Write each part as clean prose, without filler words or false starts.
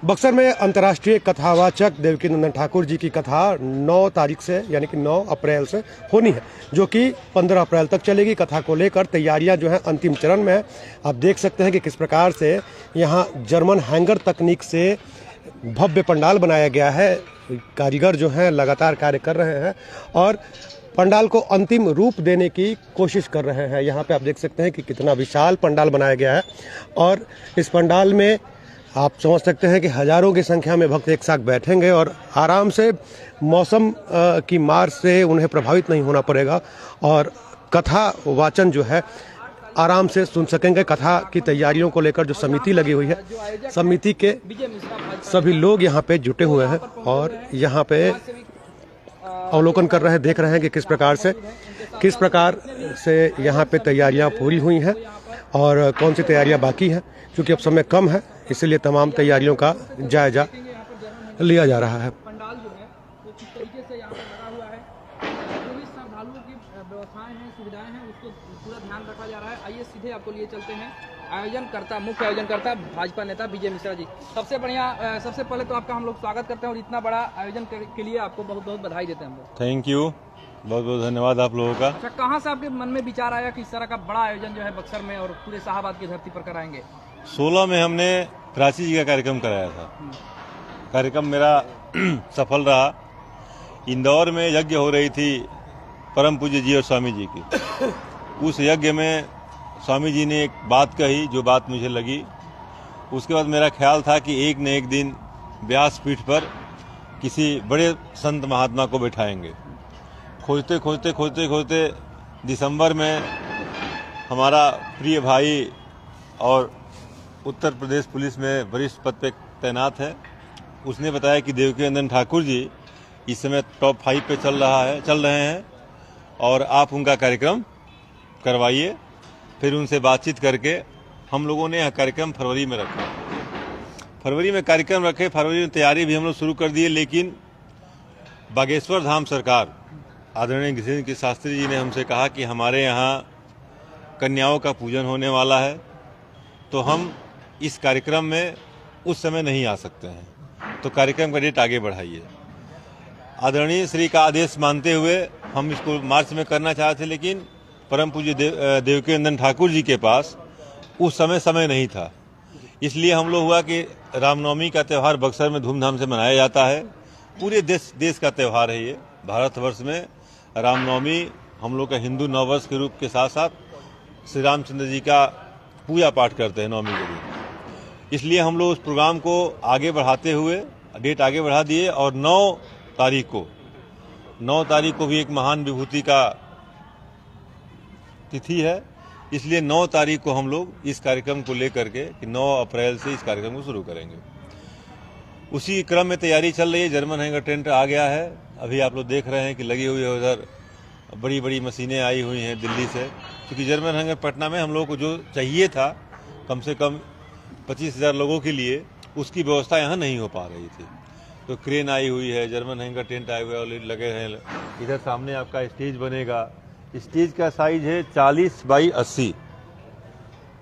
बक्सर में अंतर्राष्ट्रीय कथावाचक देवकीनंदन ठाकुर जी की कथा 9 तारीख से यानी कि 9 अप्रैल से होनी है, जो कि 15 अप्रैल तक चलेगी। कथा को लेकर तैयारियां जो हैं अंतिम चरण में है। आप देख सकते हैं कि किस प्रकार से यहाँ जर्मन हैंगर तकनीक से भव्य पंडाल बनाया गया है। कारीगर जो हैं लगातार कार्य कर रहे हैं और पंडाल को अंतिम रूप देने की कोशिश कर रहे हैं। यहाँ पे आप देख सकते हैं कि कितना विशाल पंडाल बनाया गया है और इस पंडाल में आप समझ सकते हैं कि हजारों की संख्या में भक्त एक साथ बैठेंगे और आराम से मौसम की मार से उन्हें प्रभावित नहीं होना पड़ेगा और कथा वाचन जो है आराम से सुन सकेंगे। कथा की तैयारियों को लेकर जो समिति लगी हुई है, समिति के सभी लोग यहाँ पे जुटे हुए हैं और यहाँ पे अवलोकन कर रहे हैं, देख रहे हैं कि किस प्रकार से यहाँ पे तैयारियाँ पूरी हुई हैं और कौन सी तैयारियाँ बाकी हैं। क्योंकि अब समय कम है, इसलिए तमाम तैयारियों का जायजा लिया जा रहा है। पंडाल जो है वो किस तरीके से यहाँ पर लगा हुआ है, जो भी श्रद्धालुओं की व्यवस्थाएं हैं, सुविधाएं हैं, उसको पूरा ध्यान रखा जा रहा है। आइए सीधे आपको लिए चलते हैं मुख्य आयोजनकर्ता भाजपा नेता विजय मिश्रा जी। सबसे पहले तो आपका हम लोग स्वागत करते हैं और इतना बड़ा आयोजन के लिए आपको बहुत बहुत बधाई देते हैं हम लोग। थैंक यू, बहुत बहुत धन्यवाद आप लोगों का। अच्छा, कहाँ से आपके मन में विचार आया कि इस तरह का बड़ा आयोजन जो है बक्सर में और पूरे शाहबाद की धरती पर कराएंगे? 16 में हमने प्राची जी का कार्यक्रम कराया था। कार्यक्रम मेरा सफल रहा। इंदौर में यज्ञ हो रही थी परम पूज्य जी और स्वामी जी की। उस यज्ञ में स्वामी जी ने एक बात कही जो बात मुझे लगी। उसके बाद मेरा ख्याल था कि एक न एक दिन व्यासपीठ पर किसी बड़े संत महात्मा को बैठाएंगे। खोजते दिसंबर में हमारा प्रिय भाई और उत्तर प्रदेश पुलिस में वरिष्ठ पद पे तैनात है, उसने बताया कि देवकीनंदन ठाकुर जी इस समय टॉप 5 पे चल रहे हैं और आप उनका कार्यक्रम करवाइए। फिर उनसे बातचीत करके हम लोगों ने यह कार्यक्रम फरवरी में रखा। फरवरी में तैयारी भी हम लोग शुरू कर दिए, लेकिन बागेश्वर धाम सरकार आदरणीय गिरिधर के शास्त्री जी ने हमसे कहा कि हमारे यहाँ कन्याओं का पूजन होने वाला है, तो हम इस कार्यक्रम में उस समय नहीं आ सकते हैं, तो कार्यक्रम का डेट आगे बढ़ाइए। आदरणीय श्री का आदेश मानते हुए हम इसको मार्च में करना चाहते थे, लेकिन परम पूज्य देवकीनंदन ठाकुर जी के पास उस समय नहीं था। इसलिए हम लोग हुआ कि रामनवमी का त्यौहार बक्सर में धूमधाम से मनाया जाता है। पूरे देश का त्यौहार है ये। भारतवर्ष में रामनवमी हम लोग का हिंदू नववर्ष के रूप के साथ साथ श्री रामचंद्र जी का पूजा पाठ करते हैं नवमी के दिन। इसलिए हम लोग उस प्रोग्राम को आगे बढ़ाते हुए डेट आगे बढ़ा दिए और 9 तारीख को भी एक महान विभूति का तिथि है। इसलिए 9 तारीख को हम लोग इस कार्यक्रम को लेकर के कि 9 अप्रैल से इस कार्यक्रम को शुरू करेंगे। उसी क्रम में तैयारी चल रही है। जर्मन हैंगर टेंट आ गया है, अभी आप लोग देख रहे हैं कि लगी हुई है। उधर बड़ी बड़ी मशीनें आई हुई हैं दिल्ली से, क्योंकि जर्मन हैंगर पटना में हम लोगों को जो चाहिए था कम से कम 25,000 लोगों के लिए, उसकी व्यवस्था यहाँ नहीं हो पा रही थी। तो क्रेन आई हुई है, जर्मन हैंगर टेंट आए हुए ऑलरेडी लगे हैं। इधर सामने आपका स्टेज बनेगा। स्टेज का साइज है 40 बाई 80।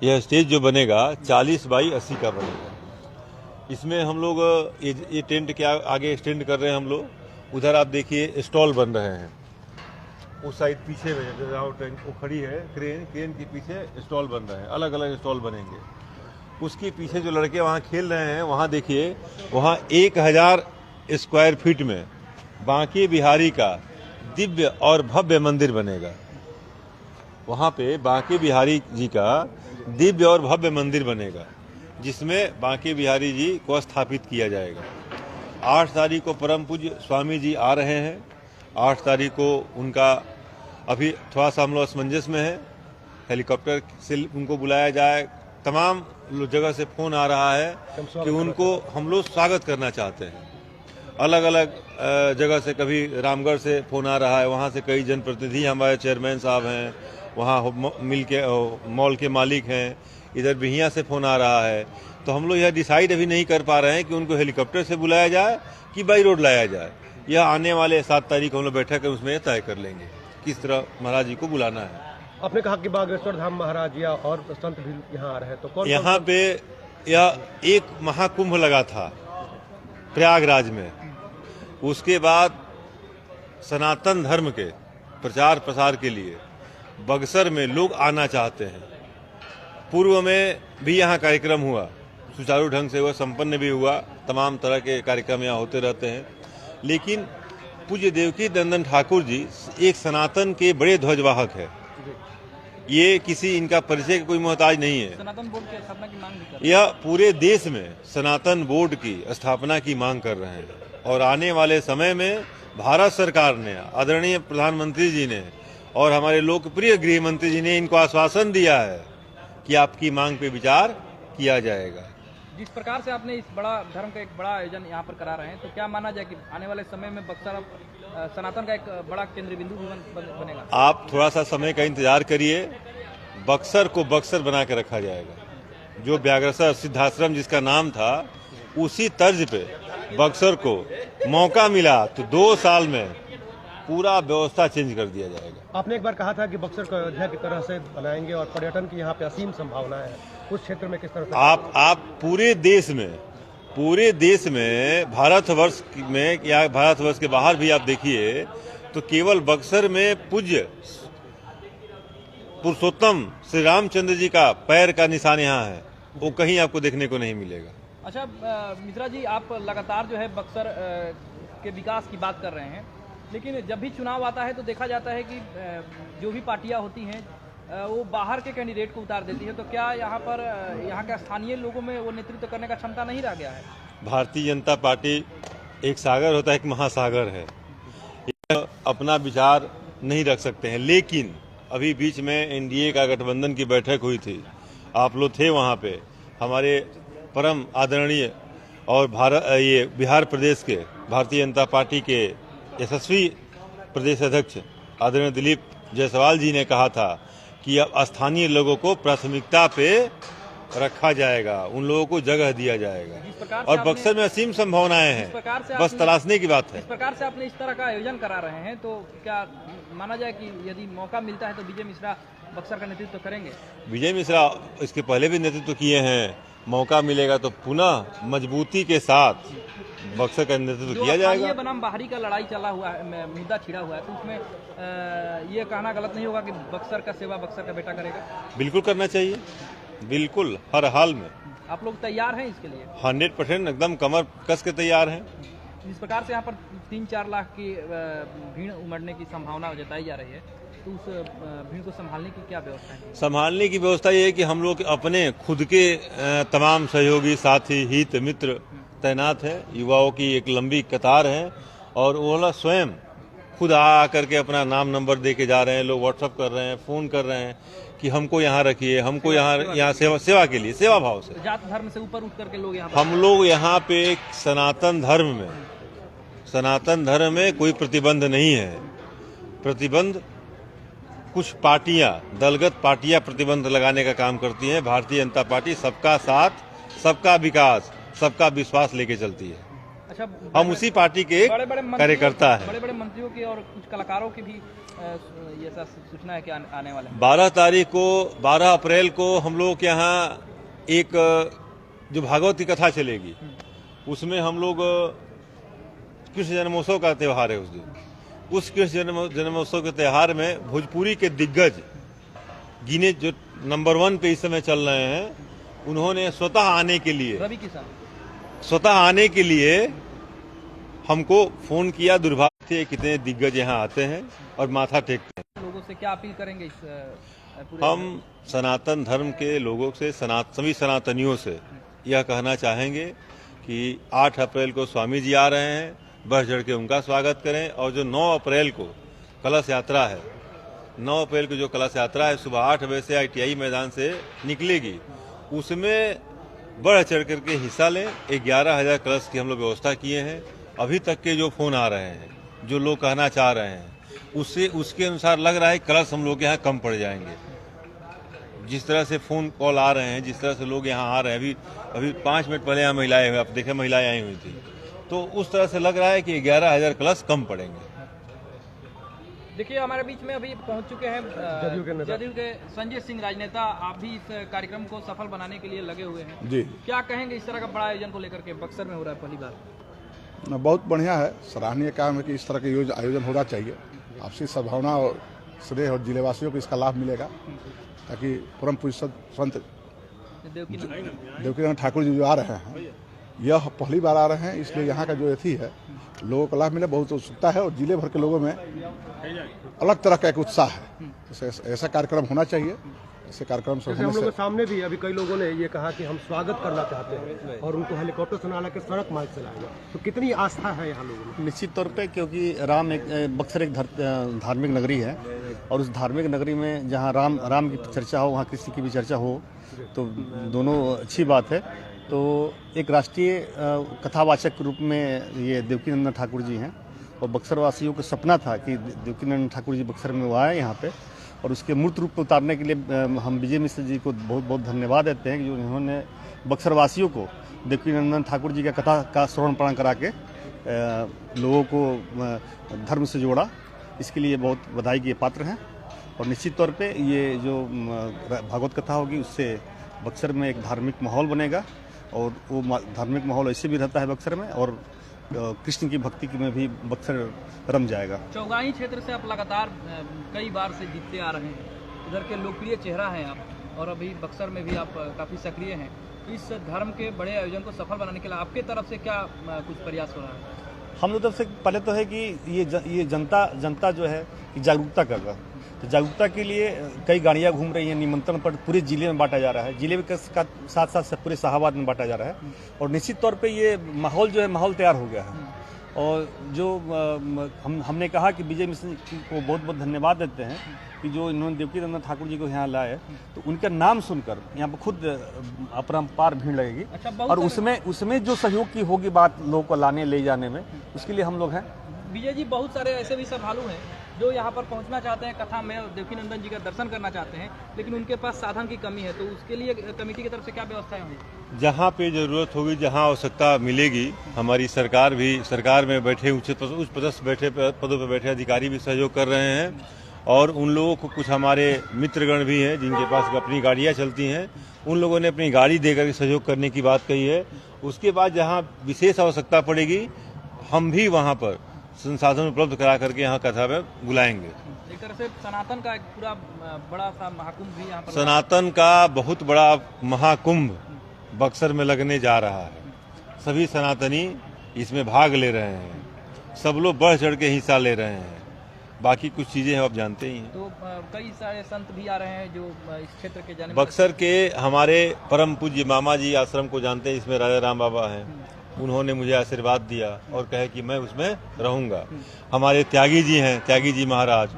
यह स्टेज जो बनेगा 40 बाई 80 का बनेगा। इसमें हम लोग ये टेंट के आगे एक्सटेंड कर रहे हैं हम लोग। उधर आप देखिए स्टॉल बन रहे हैं। उस साइड पीछे में जहाँ टेंट वो खड़ी है क्रेन के पीछे स्टॉल बन रहे हैं, अलग अलग स्टॉल बनेंगे। उसके पीछे जो लड़के वहाँ खेल रहे हैं, वहाँ देखिए, वहाँ 1000 स्क्वायर फीट में बांके बिहारी का दिव्य और भव्य मंदिर बनेगा। वहाँ पे बांके बिहारी जी का दिव्य और भव्य मंदिर बनेगा, जिसमें बांके बिहारी जी को स्थापित किया जाएगा। 8 तारीख को परम पूज्य स्वामी जी आ रहे हैं। 8 तारीख को उनका अभी थोड़ा सा हम लोग असमंजस में है, हेलीकॉप्टर से उनको बुलाया जाए। तमाम जगह से फोन आ रहा है कि उनको हम लोग स्वागत करना चाहते हैं। अलग अलग जगह से, कभी रामगढ़ से फोन आ रहा है, वहाँ से कई जनप्रतिनिधि, हमारे चेयरमैन साहब हैं, वहाँ मिल के मॉल के मालिक हैं, इधर बिहिया से फोन आ रहा है। तो हम लोग यह डिसाइड अभी नहीं कर पा रहे हैं कि उनको हेलीकॉप्टर से बुलाया जाए कि बाई रोड लाया जाए। यह आने वाले 7 तारीख को हम लोग बैठक कर उसमें तय कर लेंगे किस तरह महाराज जी को बुलाना है। आपने कहा कि बागेश्वर धाम महाराज या और संत भी यहाँ आ रहे हैं, तो कौन यहाँ पे यह एक महाकुंभ लगा था प्रयागराज में। उसके बाद सनातन धर्म के प्रचार प्रसार के लिए बक्सर में लोग आना चाहते हैं। पूर्व में भी यहाँ कार्यक्रम हुआ, सुचारू ढंग से हुआ, संपन्न भी हुआ, तमाम तरह के कार्यक्रम यहाँ होते रहते हैं। लेकिन पूज्य देवकी नंदन ठाकुर जी एक सनातन के बड़े ध्वजवाहक है। ये किसी इनका परिचय का कोई मोहताज नहीं है। सनातन बोर्ड की स्थापना की मांग भी कर यह पूरे देश में सनातन बोर्ड की स्थापना की मांग कर रहे हैं और आने वाले समय में भारत सरकार ने, आदरणीय प्रधानमंत्री जी ने और हमारे लोकप्रिय गृह मंत्री जी ने इनको आश्वासन दिया है कि आपकी मांग पे विचार किया जाएगा। जिस प्रकार से आपने इस बड़ा धर्म का एक बड़ा आयोजन यहाँ पर करा रहे हैं, तो क्या माना जाए कि आने वाले समय में बक्सर अब सनातन का एक बड़ा केंद्रीय बिंदु भी बनेगा? आप थोड़ा सा समय का इंतजार करिए, बक्सर को बक्सर बना के रखा जाएगा। जो व्याघ्रसर सिद्धाश्रम जिसका नाम था, उसी तर्ज पे बक्सर को मौका मिला तो 2 साल में पूरा व्यवस्था चेंज कर दिया जाएगा। आपने एक बार कहा था कि बक्सर को अयोध्या की तरह से बनाएंगे और पर्यटन की यहाँ पे असीम संभावना है। उस क्षेत्र में किस तरह से आप पूरे देश में भारतवर्ष में या भारतवर्ष के बाहर भी आप देखिए तो केवल बक्सर में पूज्य पुरुषोत्तम श्री रामचंद्र जी का पैर का निशान यहाँ है, वो कहीं आपको देखने को नहीं मिलेगा। अच्छा मिश्रा जी, आप लगातार जो है बक्सर के विकास की बात कर रहे हैं, लेकिन जब भी चुनाव आता है तो देखा जाता है कि जो भी पार्टियां होती हैं वो बाहर के कैंडिडेट को उतार देती है। तो क्या यहाँ पर यहाँ के स्थानीय लोगों में वो नेतृत्व करने का क्षमता नहीं रह गया है? भारतीय जनता पार्टी एक सागर होता है, एक महासागर है। अपना विचार नहीं रख सकते हैं। लेकिन अभी बीच में एनडीए का गठबंधन की बैठक हुई थी, आप लोग थे वहाँ पे। हमारे परम आदरणीय और बिहार प्रदेश के भारतीय जनता पार्टी के यशस्वी प्रदेश अध्यक्ष आदरणीय दिलीप जायसवाल जी ने कहा था कि अब स्थानीय लोगों को प्राथमिकता पे रखा जाएगा, उन लोगों को जगह दिया जाएगा और बक्सर में असीम संभावनाएं हैं, बस तलाशने की बात है। इस प्रकार से आपने इस तरह का आयोजन करा रहे हैं, तो क्या माना जाए कि यदि मौका मिलता है तो विजय मिश्रा बक्सर का नेतृत्व करेंगे? विजय मिश्रा इसके पहले भी नेतृत्व किए हैं, मौका मिलेगा तो पुनः मजबूती के साथ बक्सर का नेतृत्व किया जाएगा। बनाम बाहरी का लड़ाई चला हुआ है, मुद्दा छिड़ा हुआ है, तो उसमें ये कहना गलत नहीं होगा कि बक्सर का सेवा बक्सर का बेटा करेगा? बिल्कुल करना चाहिए, बिल्कुल, हर हाल में। आप लोग तैयार हैं इसके लिए? 100% एकदम कमर कस के तैयार हैं। जिस प्रकार से यहाँ पर 3-4 लाख की भीड़ उमड़ने की संभावना जताई जा रही है, तो उस भीड़ को संभालने की क्या व्यवस्था है? संभालने की व्यवस्था ये है कि हम लोग अपने खुद के तमाम सहयोगी साथी हित मित्र तैनात है, युवाओं की एक लंबी कतार है और वो स्वयं खुद आ करके अपना नाम नंबर दे के जा रहे हैं। लोग व्हाट्सअप कर रहे हैं, फोन कर रहे हैं कि हमको यहाँ रखिए, हमको यहाँ सेवा के लिए, सेवा भाव से। जात धर्म से ऊपर उठ करके लोग यहाँ हम लोग यहाँ पे सनातन धर्म में कोई प्रतिबंध नहीं है। प्रतिबंध कुछ पार्टियां, दलगत पार्टियां प्रतिबंध लगाने का काम करती हैं। भारतीय जनता पार्टी सबका साथ, सबका विकास, सबका विश्वास लेके चलती है। अच्छा, हम उसी पार्टी के कार्यकर्ता हैं। बड़े बड़े मंत्रियों की और कुछ कलाकारों की भी ये सूचना है कि आने वाले 12 अप्रैल को हम लोग के यहाँ एक जो भागवत की कथा चलेगी, उसमें हम लोग कृष्ण जन्मोत्सव का त्योहार है उस दिन। उस कृष्ण जन्मोत्सव के त्योहार में भोजपुरी के दिग्गज गिने जो नंबर 1 पे इस समय चल रहे हैं, उन्होंने स्वतः आने के लिए हमको फोन किया। दुर्भाग्य से कितने दिग्गज यहाँ आते हैं और माथा टेकते हैं। लोगों से क्या अपील करेंगे इस पूरे? हम सनातन धर्म के लोगों से, सभी सनातनियों से यह कहना चाहेंगे कि 8 अप्रैल को स्वामी जी आ रहे हैं, बढ़ चढ़ के उनका स्वागत करें। और जो 9 अप्रैल को कलश यात्रा है, 9 अप्रैल को जो कलश यात्रा है सुबह 8 बजे से ITI मैदान से निकलेगी, उसमें बढ़ चढ़ करके हिस्सा लें। 11,000 कलश की हम लोग व्यवस्था किए हैं। अभी तक के जो फोन आ रहे हैं, जो लोग कहना चाह रहे हैं, उसके अनुसार लग रहा है कलश हम लोग यहाँ कम पड़ जाएंगे। जिस तरह से फोन कॉल आ रहे हैं, जिस तरह से लोग यहाँ आ रहे हैं, अभी 5 मिनट पहले यहाँ महिलाएं, आप देखें महिलाएं आई हुई थी, तो उस तरह से लग रहा है कि 11,000 कलश कम पड़ेंगे। देखिए हमारे बीच में अभी पहुंच चुके हैं जदयू के संजय सिंह राजनेता। आप भी इस कार्यक्रम को सफल बनाने के लिए लगे हुए हैं जी। क्या कहेंगे इस तरह का बड़ा आयोजन को लेकर के बक्सर में हो रहा है पहली बार? बहुत बढ़िया है, सराहनीय काम है कि इस तरह के आयोजन होना चाहिए। आपसी सद्भावना और श्रेय और जिलेवासियों को इसका लाभ मिलेगा, ताकि परम पूज्य संत देवकीनंदन ठाकुर जी जो आ रहे हैं, यह पहली बार आ रहे हैं, इसलिए यहाँ का जो एथी है लोगों को लाभ मिले, बहुत उत्सुकता है और जिले भर के लोगों में अलग तरह का एक उत्साह है। ऐसा कार्यक्रम होना चाहिए। ऐसे कार्यक्रम से हम लोगों के सामने भी अभी कई लोगों ने ये कहा कि हम स्वागत करना चाहते हैं और उनको हेलीकॉप्टर से ना लाकर सड़क मार्ग से लाएंगे, तो कितनी आस्था है यहाँ लोगों में? निश्चित तौर पे, क्योंकि बक्सर एक धार्मिक नगरी है और उस धार्मिक नगरी में जहाँ राम की चर्चा हो, वहाँ कृष्ण की भी चर्चा हो, तो दोनों अच्छी बात है। तो एक राष्ट्रीय कथावाचक के रूप में ये देवकीनंदन ठाकुर जी हैं और बक्सर वासियों को सपना था कि देवकीनंदन ठाकुर जी बक्सर में वो आए यहाँ पे, और उसके मूर्त रूप को उतारने के लिए हम विजय मिश्र जी को बहुत बहुत धन्यवाद देते हैं कि जो इन्होंने बक्सर वासियों को देवकीनंदन ठाकुर जी का कथा का श्रवण पढ़ा करा के लोगों को धर्म से जोड़ा। इसके लिए बहुत बधाई के पात्र हैं और निश्चित तौर पे ये जो भागवत कथा होगी उससे बक्सर में एक धार्मिक माहौल बनेगा और वो धार्मिक माहौल ऐसे भी रहता है बक्सर में, और कृष्ण की भक्ति में भी बक्सर रम जाएगा। चौगाई क्षेत्र से आप लगातार कई बार से जीतते आ रहे हैं, इधर के लोकप्रिय चेहरा हैं आप, और अभी बक्सर में भी आप काफ़ी सक्रिय हैं। इस धर्म के बड़े आयोजन को सफल बनाने के लिए आपके तरफ से क्या कुछ प्रयास हो रहा है? हम लोग तरफ से पहले तो है कि ये जनता जो है कि जागरूकता कर रहा है, तो जागरूकता के लिए कई गाड़ियां घूम रही हैं, निमंत्रण पर पूरे जिले में बांटा जा रहा है, जिले के साथ साथ पूरे शाहाबाद में बांटा जा रहा है। और निश्चित तौर पे ये माहौल जो है माहौल तैयार हो गया है। और जो हमने कहा कि विजय मिश्र को बहुत बहुत धन्यवाद देते हैं कि जो इन्होंने देवकीनंदन ठाकुर जी को यहाँ लाए, तो उनका नाम सुनकर यहाँ पर खुद अपरंपार भीड़ लगेगी। और उसमें जो सहयोग की होगी बात लोगों को लाने ले जाने में, उसके लिए हम लोग हैं। विजय जी, बहुत सारे ऐसे भी श्रद्धालु हैं जो यहाँ पर पहुँचना चाहते हैं, कथा में देवकीनंदन जी का दर्शन करना चाहते हैं, लेकिन उनके पास साधन की कमी है, तो उसके लिए कमेटी की तरफ से क्या व्यवस्थाएं होंगी? जहाँ पे जरूरत होगी, जहाँ आवश्यकता मिलेगी, हमारी सरकार में बैठे उच्च पदस्थ पदों पर बैठे अधिकारी भी सहयोग कर रहे हैं, और उन लोगों को कुछ हमारे मित्रगण भी हैं जिनके पास अपनी गाड़ियाँ चलती हैं, उन लोगों ने अपनी गाड़ी देकर सहयोग करने की बात कही है। उसके बाद जहाँ विशेष आवश्यकता पड़ेगी, हम भी वहाँ पर संसाधन उपलब्ध करा करके यहाँ कथा में बुलाएंगे। एक तरह से सनातन का एक पूरा बड़ा सा महाकुंभ भी यहाँ पर, सनातन का बहुत बड़ा महाकुंभ बक्सर में लगने जा रहा है। सभी सनातनी इसमें भाग ले रहे हैं, सब लोग बढ़ चढ़ के हिस्सा ले रहे हैं। बाकी कुछ चीजें हैं, आप जानते ही हैं। तो कई सारे संत भी आ रहे हैं जो इस क्षेत्र के जाने, बक्सर के हमारे परम पूज्य मामा जी आश्रम को जानते हैं, इसमें राजा राम बाबा हैं, उन्होंने मुझे आशीर्वाद दिया और कहे कि मैं उसमें रहूंगा। हमारे त्यागी जी हैं, त्यागी जी महाराज,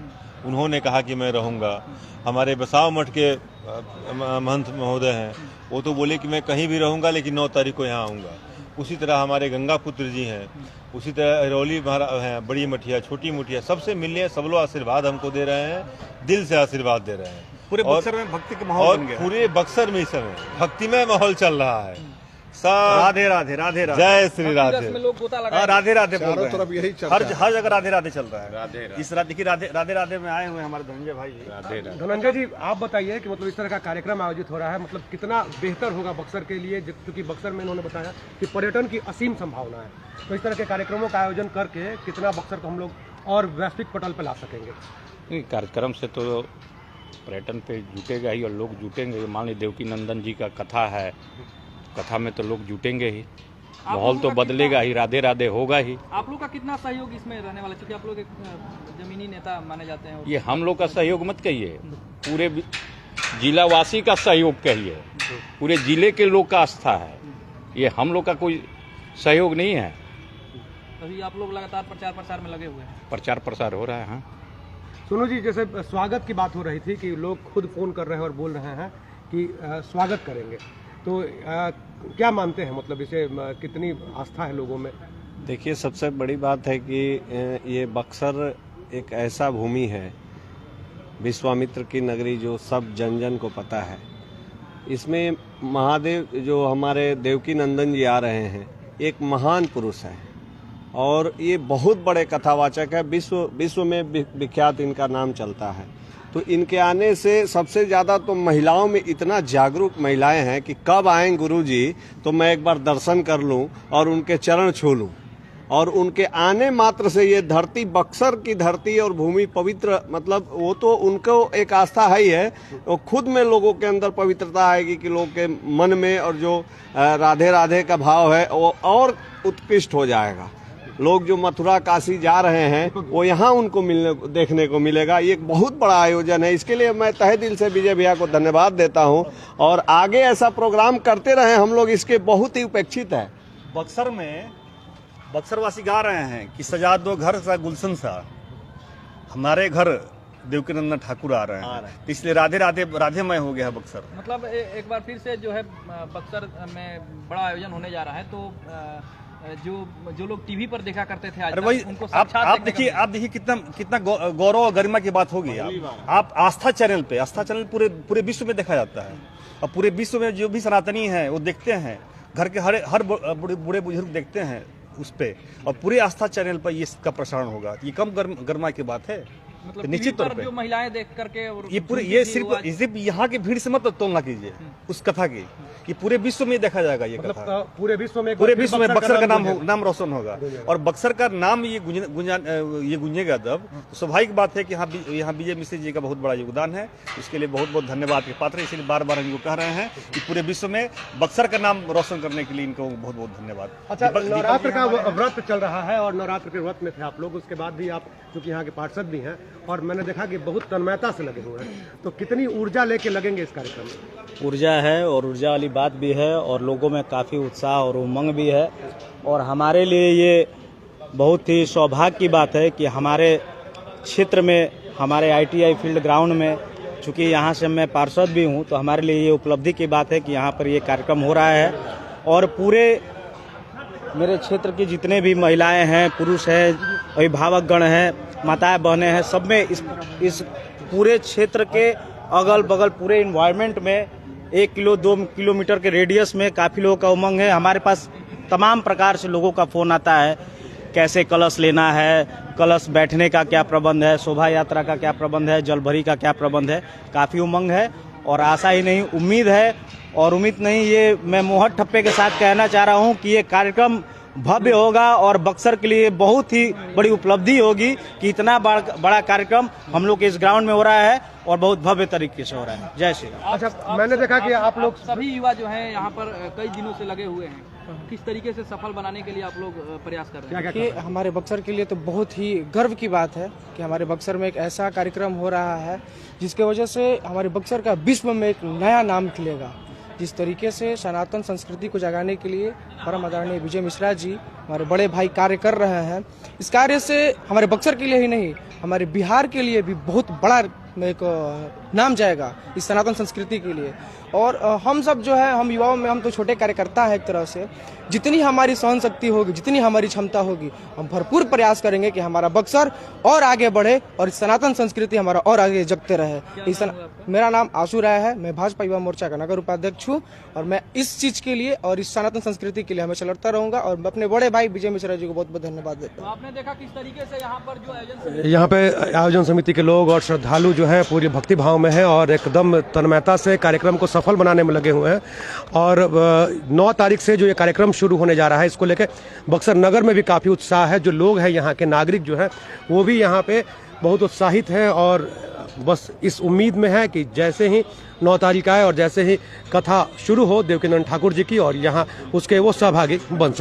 उन्होंने कहा कि मैं रहूंगा। हमारे बसाव मठ के महंत महोदय हैं, वो तो बोले कि मैं कहीं भी रहूंगा लेकिन 9 तारीख को यहाँ आऊँगा। उसी तरह हमारे गंगा पुत्र जी हैं, उसी तरह अरौली महाराज हैं, बड़ी मठिया, छोटी मठिया, सबसे मिलने सब लोग आशीर्वाद हमको दे रहे हैं, दिल से आशीर्वाद दे रहे हैं। पूरे बक्सर में भक्ति का माहौल बन गया, पूरे बक्सर में इस समय भक्तिमय माहौल चल रहा है। राधे राधे राधे राधे, जय श्री राधे, लोग गोता लगा, राधे राधे बोल रहे हैं। तरफ यही चल हर जगह राधे राधे चल रहा है। इस देखिए राधे राधे में आए हुए हमारे धनंजय भाई जी। धनंजय जी, आप बताइए कि मतलब इस तरह का कार्यक्रम आयोजित हो रहा है, मतलब कितना बेहतर होगा बक्सर के लिए, क्योंकि बक्सर में इन्होंने बताया कि पर्यटन की असीम संभावना है, तो इस तरह के कार्यक्रमों का आयोजन करके कितना बक्सर को हम लोग और वैश्विक पटल पर ला सकेंगे? कार्यक्रम से तो पर्यटन पे जुटेगा ही और लोग जुटेंगे। मान लीजिए देवकीनंदन जी का कथा है, कथा में तो लोग जुटेंगे ही, माहौल तो बदलेगा ही, राधे राधे होगा ही। आप लोग का कितना सहयोग इसमें रहने वाला, क्योंकि आप लोग एक जमीनी नेता माने जाते हैं? ये हम लोग का सहयोग मत कहिए, पूरे जिलावासी का सहयोग कहिए, पूरे जिले के लोग का आस्था है, ये हम लोग का कोई सहयोग नहीं है। अभी आप लोग लगातार प्रचार प्रसार में लगे हुए हैं? प्रचार प्रसार हो रहा है। हाँ सुनो जी, जैसे स्वागत की बात हो रही थी कि लोग खुद फोन कर रहे हैं और बोल रहे हैं कि स्वागत करेंगे, तो क्या मानते हैं, मतलब इसे कितनी आस्था है लोगों में? देखिए, सबसे बड़ी बात है कि ये बक्सर एक ऐसा भूमि है, विश्वामित्र की नगरी, जो सब जन जन को पता है। इसमें महादेव जो हमारे देवकीनंदन जी आ रहे हैं, एक महान पुरुष है और ये बहुत बड़े कथावाचक है, विश्व में विख्यात इनका नाम चलता है। तो इनके आने से सबसे ज़्यादा तो महिलाओं में इतना जागरूक महिलाएं हैं कि कब आएं गुरुजी तो मैं एक बार दर्शन कर लूं और उनके चरण छू लूं। और उनके आने मात्र से ये धरती बक्सर की धरती और भूमि पवित्र, मतलब वो तो उनको एक आस्था है ही है, वो खुद में लोगों के अंदर पवित्रता आएगी कि लोग के मन में और जो राधे राधे का भाव है वो और उत्कृष्ट हो जाएगा। लोग जो मथुरा काशी जा रहे हैं वो यहाँ उनको देखने को मिलेगा। ये एक बहुत बड़ा आयोजन है, इसके लिए मैं तहे दिल से विजय भैया को धन्यवाद देता हूँ और आगे ऐसा प्रोग्राम करते रहे हम लोग, इसके बहुत ही उपेक्षित है। बक्सर में बक्सरवासी गा रहे हैं कि सजा दो घर सा गुलशन सा, हमारे घर देवकीनंदन ठाकुर आ रहे हैं, तो इसलिए राधे राधे राधेमय हो गया है बक्सर। मतलब एक बार फिर से जो है बक्सर में बड़ा आयोजन होने जा रहा है, तो जो लोग टीवी पर देखा करते थे आज अरे भाई उनको आप देखिए कितना गौरव और गरिमा की बात होगी। आप आस्था चैनल पूरे विश्व में देखा जाता है और पूरे विश्व में जो भी सनातनी है वो देखते हैं, घर के हर बूढ़े बुजुर्ग देखते हैं उस पे, और पूरे आस्था चैनल पर ये इसका प्रसारण होगा। ये कम गरिमा की बात है, मतलब तो निश्चित तौर पे जो महिलाएं देख करके ये सिर्फ यहाँ की भीड़ से मत तुलना कीजिए उस कथा की, ये पूरे विश्व में देखा जाएगा। ये कथा पूरे विश्व में बक्सर का नाम रोशन होगा और बक्सर का नाम ये गूंजेगा तब। तो स्वाभाविक बात है कि यहाँ विजय मिश्र जी का बहुत बड़ा योगदान है, इसके लिए बहुत बहुत धन्यवाद के पात्र। इसलिए बार बार इनको कह रहे हैं कि पूरे विश्व में बक्सर का नाम रोशन करने के लिए इनको बहुत बहुत धन्यवाद। अच्छा, नवरात्र का व्रत चल रहा है और नवरात्र के व्रत में थे आप लोग, उसके बाद भी आप चूंकि यहाँ के पार्षद भी हैं और मैंने देखा कि बहुत तन्मयता से लगे हुए हैं, तो कितनी ऊर्जा लेके लगेंगे इस कार्यक्रम में? ऊर्जा है और ऊर्जा वाली बात भी है और लोगों में काफ़ी उत्साह और उमंग भी है, और हमारे लिए ये बहुत ही सौभाग्य की बात है कि हमारे क्षेत्र में, हमारे ITI फील्ड ग्राउंड में, चूँकि यहाँ से मैं पार्षद भी हूँ, तो हमारे लिए ये उपलब्धि की बात है कि यहाँ पर ये कार्यक्रम हो रहा है और पूरे मेरे क्षेत्र की जितने भी महिलाएं हैं, पुरुष हैं, अभिभावकगण हैं, माताएं बहनें हैं, सब में इस पूरे क्षेत्र के अगल बगल पूरे इन्वायरमेंट में 1 किलो 2 किलोमीटर के रेडियस में काफ़ी लोगों का उमंग है। हमारे पास तमाम प्रकार से लोगों का फ़ोन आता है, कैसे कलश लेना है, कलश बैठने का क्या प्रबंध है, शोभा यात्रा का क्या प्रबंध है, जलभरी का क्या प्रबंध है। काफ़ी उमंग है और आशा ही नहीं उम्मीद है, और उम्मीद नहीं, ये मैं मोहर ठप्पे के साथ कहना चाह रहा हूँ कि ये कार्यक्रम भव्य होगा और बक्सर के लिए बहुत ही बड़ी उपलब्धि होगी कि इतना बड़ा कार्यक्रम हम लोग के इस ग्राउंड में हो रहा है और बहुत भव्य तरीके से हो रहा है। जय श्री राम। अच्छा, मैंने देखा कि आप लोग सभी युवा जो हैं यहाँ पर कई दिनों से लगे हुए हैं, किस तरीके से सफल बनाने के लिए आप लोग प्रयास कर रहे हैं? कि हमारे बक्सर के लिए तो बहुत ही गर्व की बात है कि हमारे बक्सर में एक ऐसा कार्यक्रम हो रहा है जिसके वजह से हमारे बक्सर का विश्व में एक नया नाम खिलेगा। जिस तरीके से सनातन संस्कृति को जगाने के लिए परम आदरणीय विजय मिश्रा जी, हमारे बड़े भाई, कार्य कर रहे हैं, इस कार्य से हमारे बक्सर के लिए ही नहीं, हमारे बिहार के लिए भी बहुत बड़ा एक नाम जाएगा इस सनातन संस्कृति के लिए। और हम सब जो है, हम युवाओं में, हम तो छोटे कार्यकर्ता हैं एक तरह से, जितनी हमारी सहन शक्ति होगी, जितनी हमारी क्षमता होगी, हम भरपूर प्रयास करेंगे कि हमारा बक्सर और आगे बढ़े और इस सनातन संस्कृति हमारा और आगे जगते रहे। मेरा नाम आशु राय है, मैं भाजपा युवा मोर्चा का नगर उपाध्यक्ष हूँ और मैं इस चीज के लिए और इस सनातन संस्कृति के लिए हमेशा लड़ता रहूंगा और अपने बड़े भाई विजय मिश्रा जी को बहुत बहुत धन्यवाद देता हूँ। आपने देखा किस तरीके से यहाँ पर जो आयोजन, यहाँ पे आयोजन समिति के लोग और श्रद्धालु जो हैं पूरी भक्ति भाव में हैं और एकदम तन्मयता से कार्यक्रम को सफल बनाने में लगे हुए हैं। और 9 तारीख से जो ये कार्यक्रम शुरू होने जा रहा है, इसको लेकर बक्सर नगर में भी काफ़ी उत्साह है। जो लोग हैं, यहाँ के नागरिक जो हैं, वो भी यहाँ पे बहुत उत्साहित हैं और बस इस उम्मीद में है कि जैसे ही 9 तारीख आए और जैसे ही कथा शुरू हो देवकीनंदन ठाकुर जी की, और यहाँ उसके वो सहभागी बन सकें।